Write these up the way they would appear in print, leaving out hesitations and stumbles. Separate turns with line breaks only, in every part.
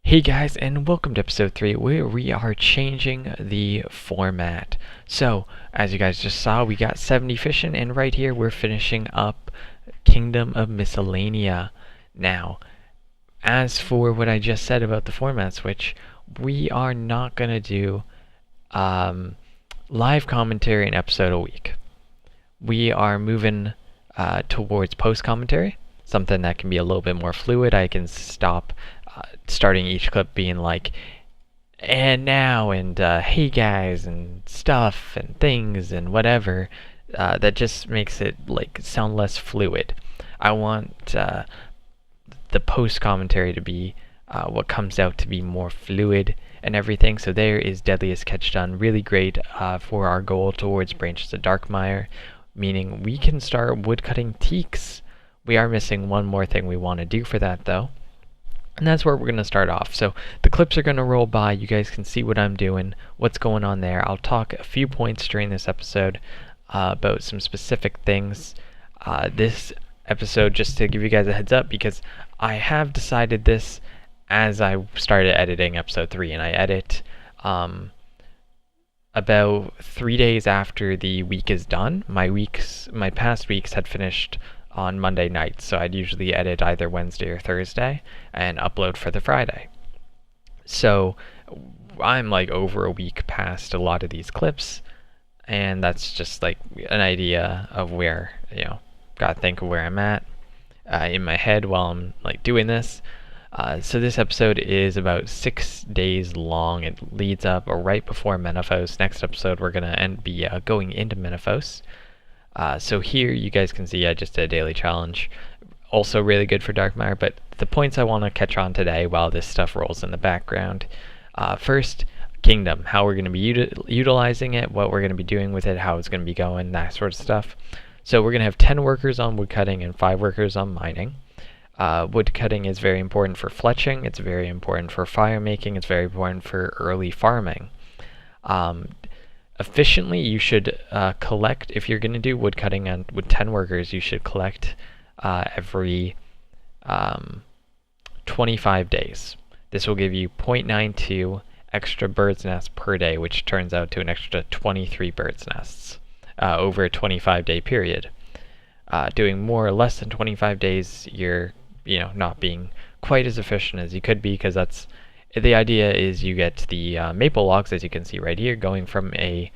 Hey guys, and welcome to episode 3 where we are changing the format. So, as you guys just saw, we got 70 fishing, and right here we're finishing up Kingdom of Miscellanea. Now, as for what I just said about the format switch, we are not going to do live commentary an episode a week. We are moving towards post-commentary, something that can be a little bit more fluid. I can stop starting each clip being like, and now, and hey guys, and stuff, and things, and whatever. That just makes it like sound less fluid. I want the post commentary to be what comes out to be more fluid and everything. So there is Deadliest Catch done. Really great for our goal towards Branches of Darkmire, meaning we can start woodcutting teaks. We are missing one more thing we want to do for that though. And that's where we're going to start off. So the clips are going to roll by. You guys can see what I'm doing, what's going on there. I'll talk a few points during this episode about some specific things. This episode, just to give you guys a heads up, because I have decided this as I started editing episode 3, and I edit about 3 days after the week is done. My past weeks had finished on Monday nights, so I'd usually edit either Wednesday or Thursday and upload for the Friday. So I'm like over a week past a lot of these clips, and that's just like an idea of where, gotta think of where I'm at in my head while I'm like doing this. So this episode is about 6 days long. It leads up right before Menaphos. Next episode we're gonna be going into Menaphos. So here you guys can see I just did a daily challenge, also really good for Darkmire, but the points I want to catch on today while this stuff rolls in the background. First, Kingdom, how we're going to be utilizing it, what we're going to be doing with it, how it's going to be going, that sort of stuff. So we're going to have 10 workers on woodcutting and 5 workers on mining. Woodcutting is very important for fletching, it's very important for fire making, it's very important for early farming. Efficiently, you should collect, if you're going to do woodcutting with 10 workers, you should collect every 25 days. This will give you 0.92 extra bird's nests per day, which turns out to an extra 23 bird's nests over a 25-day period. Doing more or less than 25 days, you're not being quite as efficient as you could be, because that's the idea is you get the maple logs, as you can see right here, going from a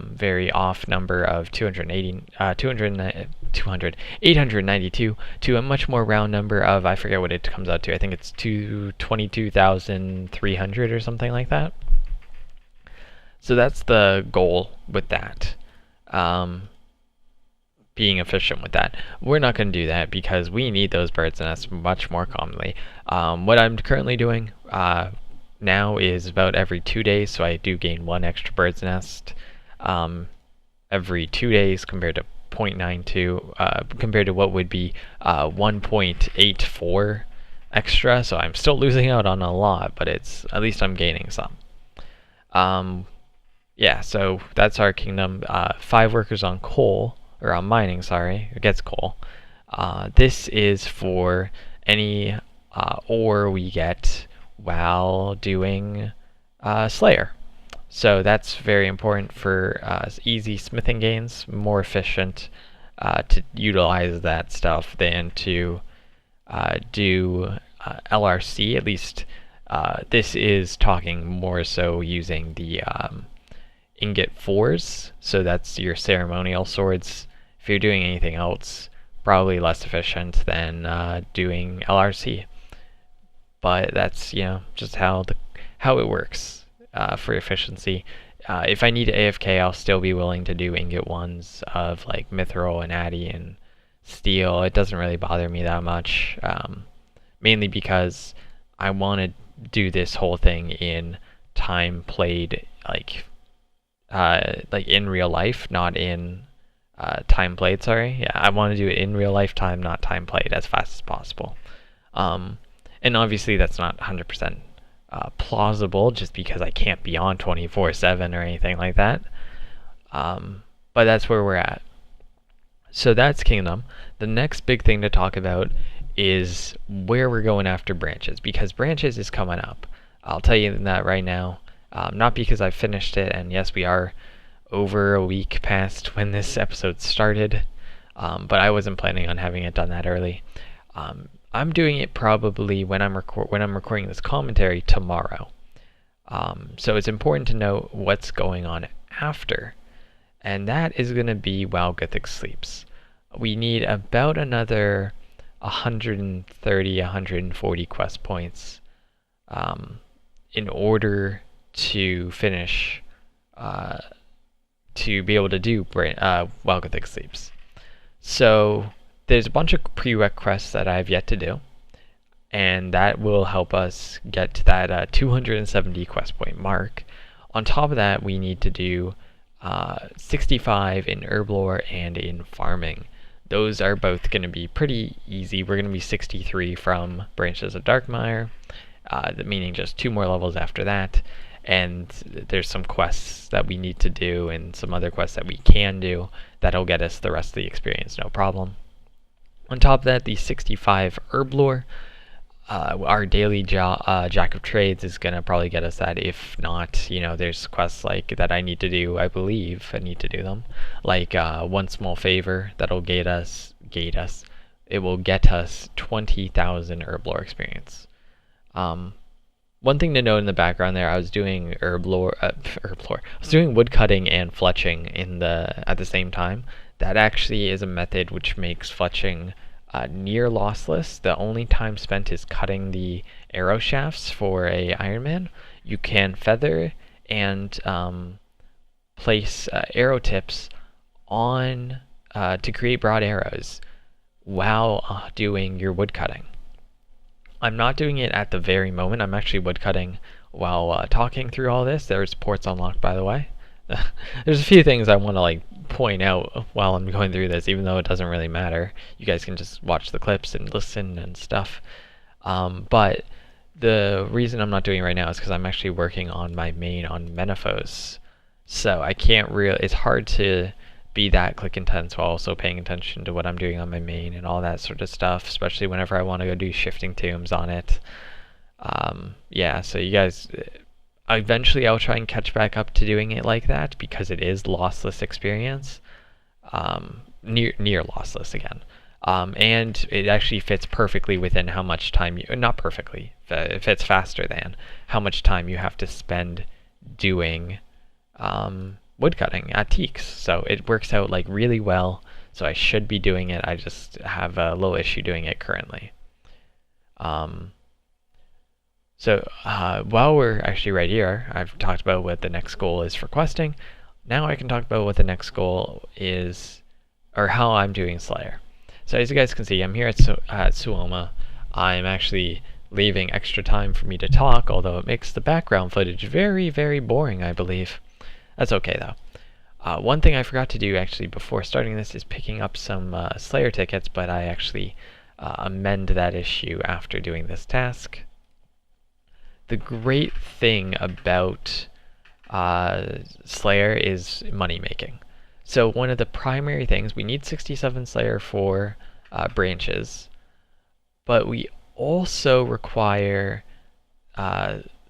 very off number of 892 to a much more round number of, I forget what it comes out to, I think it's 22,300 or something like that. So that's the goal with that. Being efficient with that. We're not going to do that because we need those birds' nests much more commonly. What I'm currently doing now is about every 2 days, so I do gain 1 extra bird's nest every 2 days compared to 0.92, compared to what would be 1.84 extra, so I'm still losing out on a lot, but at least I'm gaining some. Yeah, so that's our Kingdom. 5 workers on coal, or on mining, sorry, it gets coal. This is for any ore we get while doing Slayer. So that's very important for easy smithing gains, more efficient to utilize that stuff than to do LRC. At least this is talking more so using the ingot 4s, so that's your ceremonial swords. If you're doing anything else, probably less efficient than doing LRC. But that's just how it works for efficiency. If I need AFK, I'll still be willing to do ingot 1s of like mithril and addy and steel. It doesn't really bother me that much, mainly because I want to do this whole thing in time played, like in real life, not in time played. Sorry, yeah, I want to do it in real life time, not time played, as fast as possible. And obviously that's not 100% plausible, just because I can't be on 24/7 or anything like that. But that's where we're at. So that's Kingdom. The next big thing to talk about is where we're going after branches, because branches is coming up. I'll tell you that right now. Not because I finished it, and yes, we are over a week past when this episode started, but I wasn't planning on having it done that early. I'm doing it probably when I'm recording this commentary tomorrow. So it's important to know what's going on after, and that is going to be while Gothic sleeps. We need about another 130, 140 quest points in order to finish, to be able to do while Gothic sleeps. So there's a bunch of prereq quests that I have yet to do, and that will help us get to that 270 quest point mark. On top of that, we need to do 65 in herblore and in farming. Those are both going to be pretty easy. We're going to be 63 from Branches of Darkmire, meaning just 2 more levels after that. And there's some quests that we need to do and some other quests that we can do that'll get us the rest of the experience, no problem. On top of that, the 65 herblore, our daily Jack of Trades is going to probably get us that. If not, there's quests like that I need to do. I believe I need to do them, like One Small Favor that'll gate us. It will get us 20,000 herblore experience. One thing to note in the background there, I was doing herblore. I was doing woodcutting and fletching at the same time. That actually is a method which makes fletching near lossless. The only time spent is cutting the arrow shafts for a Ironman. You can feather and place arrow tips on to create broad arrows while doing your woodcutting. I'm not doing it at the very moment. I'm actually woodcutting while talking through all this. There's ports unlocked, by the way. There's a few things I want to point out while I'm going through this, even though it doesn't really matter. You guys can just watch the clips and listen and stuff. But the reason I'm not doing it right now is because I'm actually working on my main on Menaphos. So I can't it's hard to be that click intense while also paying attention to what I'm doing on my main and all that sort of stuff, especially whenever I want to go do shifting tombs on it. Yeah, so you guys, eventually I'll try and catch back up to doing it like that, because it is lossless experience, near lossless again. And it actually fits perfectly within how much time not perfectly, it fits faster than how much time you have to spend doing woodcutting at Teaks. So it works out really well, so I should be doing it. I just have a little issue doing it currently. So while we're actually right here, I've talked about what the next goal is for questing. Now I can talk about what the next goal is, or how I'm doing Slayer. So as you guys can see, I'm here at Suoma. I'm actually leaving extra time for me to talk, although it makes the background footage very, very boring, I believe. That's okay though. One thing I forgot to do actually before starting this is picking up some Slayer tickets, but I actually amend that issue after doing this task. The great thing about Slayer is money making. So one of the primary things, we need 67 Slayer for branches, but we also require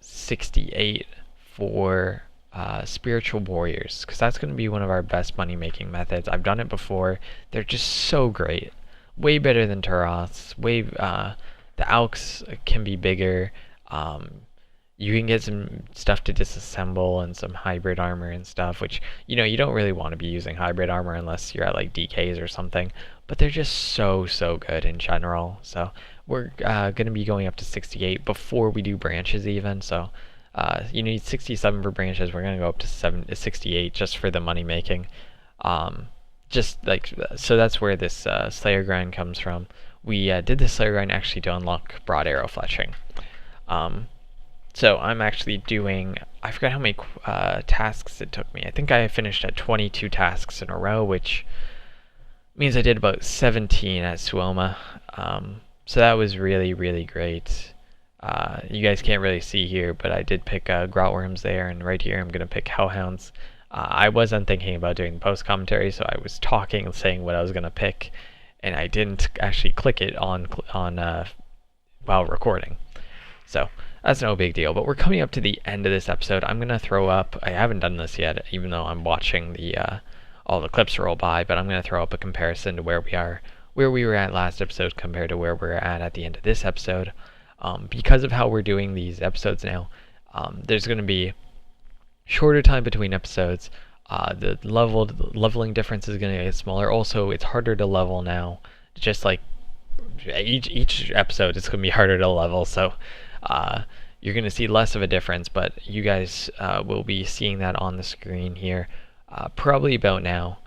68 for spiritual warriors, because that's going to be one of our best money making methods. I've done it before. They're just so great. Way better than Turoths. The Alks can be bigger. You can get some stuff to disassemble and some hybrid armor and stuff, which, you don't really want to be using hybrid armor unless you're at DKs or something, but they're just so good in general. So we're going to be going up to 68 before we do branches even. So you need 67 for branches. We're going to go up to 68 just for the money making. So that's where this Slayer grind comes from. We did the Slayer grind actually to unlock broad arrow fletching. So I'm actually doing, I forgot how many tasks it took me. I think I finished at 22 tasks in a row, which means I did about 17 at Suoma. So that was really, really great. You guys can't really see here, but I did pick grotworms there, and right here I'm going to pick hellhounds. I wasn't thinking about doing post commentary, so I was talking and saying what I was going to pick, and I didn't actually click it on while recording. So that's no big deal. But we're coming up to the end of this episode. I'm gonna throw up. I haven't done this yet, even though I'm watching all the clips roll by. But I'm gonna throw up a comparison to where we were at last episode compared to where we're at the end of this episode. Because of how we're doing these episodes now, there's gonna be shorter time between episodes. The leveling difference is gonna get smaller. Also, it's harder to level now. Just like each episode, it's gonna be harder to level. So you're going to see less of a difference, but you guys will be seeing that on the screen here probably about now.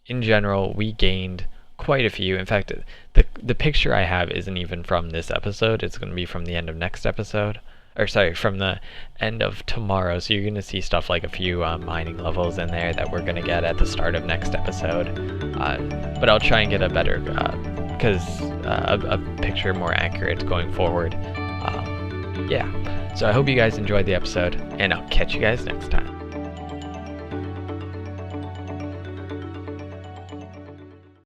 In general, we gained quite a few. In fact, the picture I have isn't even from this episode. It's going to be from the end of next episode. Or sorry, from the end of tomorrow. So you're going to see stuff like a few mining levels in there that we're going to get at the start of next episode. But I'll try and get a better... a picture more accurate going forward. Yeah, so I hope you guys enjoyed the episode, and I'll catch you guys next time.